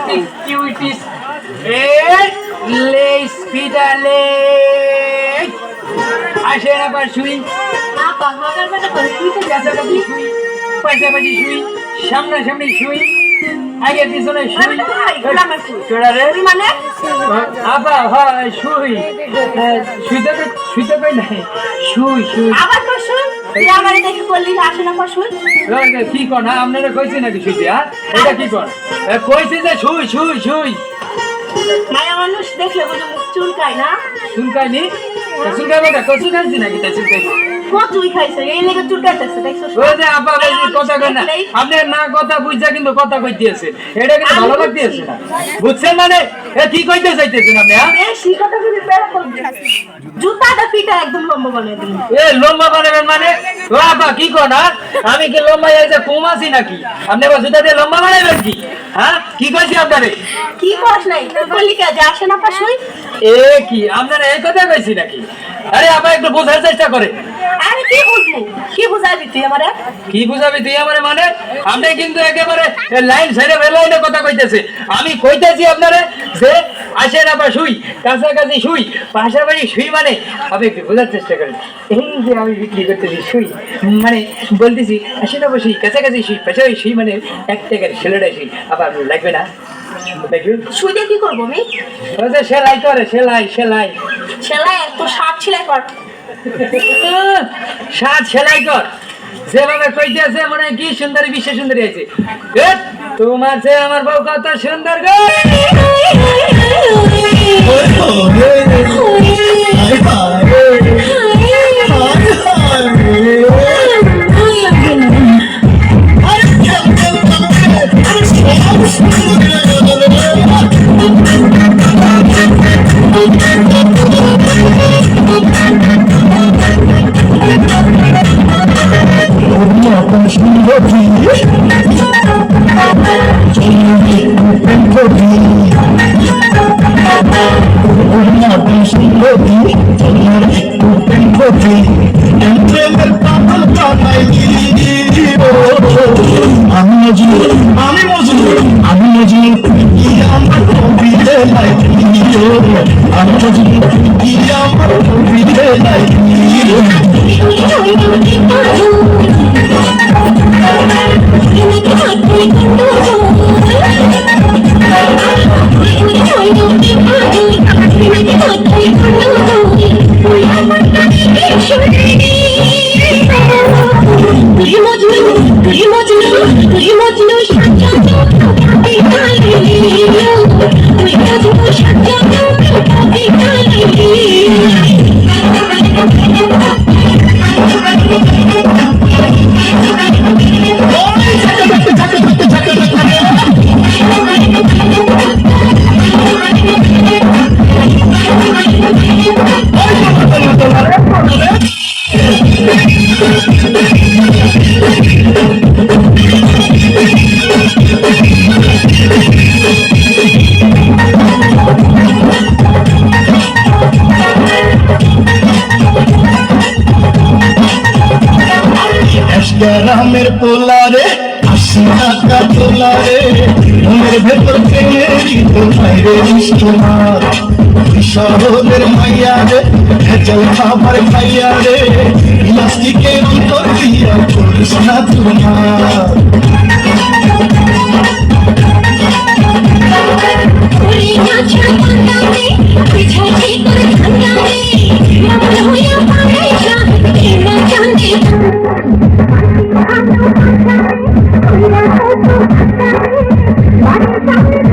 cuties এ less পিটালে আসে না পার শুই আপা হাগার বেটা করে শুইতে যাবে কাছাকাছি শুই পাশাপাশি শুই সামনাসামনি শুই আগে পিছনে শুই চোরা রে মানে আপা হয় শুই শুইতে শুইতে কই নাই শুই শুই আবার তো শুন তুই আমারে দেখে বললি আসে না পা শুন কি কর না আপনারা কইছি নাকি শুইতে হ্যাঁ এটা কি কর কইছি যে শুই শুই শুই মায়া মানুষ দেখলে বুঝে মুখ চুলকায় না চুলকাইনি চুলকাইবে না কচু খাইছি নাকি তা চুলকাইনি কচুই খাইছে এই লেগে চুলকাইতেছে দেখছো ওই যে আপা বেশি কথা কই না আপনি না কথা বুঝা কিন্তু কথা কইতেছেন এটা কিন্তু ভালো লাগতেছে না বুঝছেন মানে কি কইতে চাইতেছেন আপনি হ্যাঁ বেশি কথা যদি বেড়া করবি জুতাটা পিটা একদম লম্বা বানিয়ে দিন লম্বা বানাবেন মানে ও আপা কি কর না আমি কি লম্বা এসে কম আছি নাকি আপনি আবার জুতা দিয়ে লম্বা বানাবেন কি হ্যাঁ কি কইছি আপনারে কি কস নাই তুই বললি কে যে আসে না পা শুই কি আপনারা এই কথা কইছি নাকি আরে আপা একটু বোঝার চেষ্টা করে আরে কি বুঝলি কি বুঝাবি তুই আমারে কি বুঝাবি তুই আমারে মানে আপনি কিন্তু একেবারে লাইন ছেড়ে বেলাইনে কথা কইতেছে আমি কইতেছি আপনারে যে আসে না বা শুই কাছাকাছি শুই পাশাপাশি শুই মানে আপনি একটু বোঝার চেষ্টা করেন এই যে আমি বিক্রি করতেছি শুই মানে বলতেছি আসে না বসি কাছাকাছি শুই পাশাপাশি শুই মানে এক টাকার ছেলেটাই শুই আবার লাগবে না শুই দিয়ে কি করবো আমি সেলাই করে সেলাই সেলাই সেলাই তো শার্ট সেলাই কর শার্ট সেলাই কর যেভাবে কইতে আছে মনে হয় কি সুন্দরী বিশ্ব সুন্দরী আছে তোমার চেয়ে আমার বউ কত সুন্দর গো গ্রামের পোলারে আসি টাকা তোলারে মনের ভেতর প্রেমেরই তো বাইরে তোমার শহরের মাইয়া রে ভেজাল খাবার খাইয়া রে প্লাস্টিকের অন্তর দিয়া করিস না তোমার I'm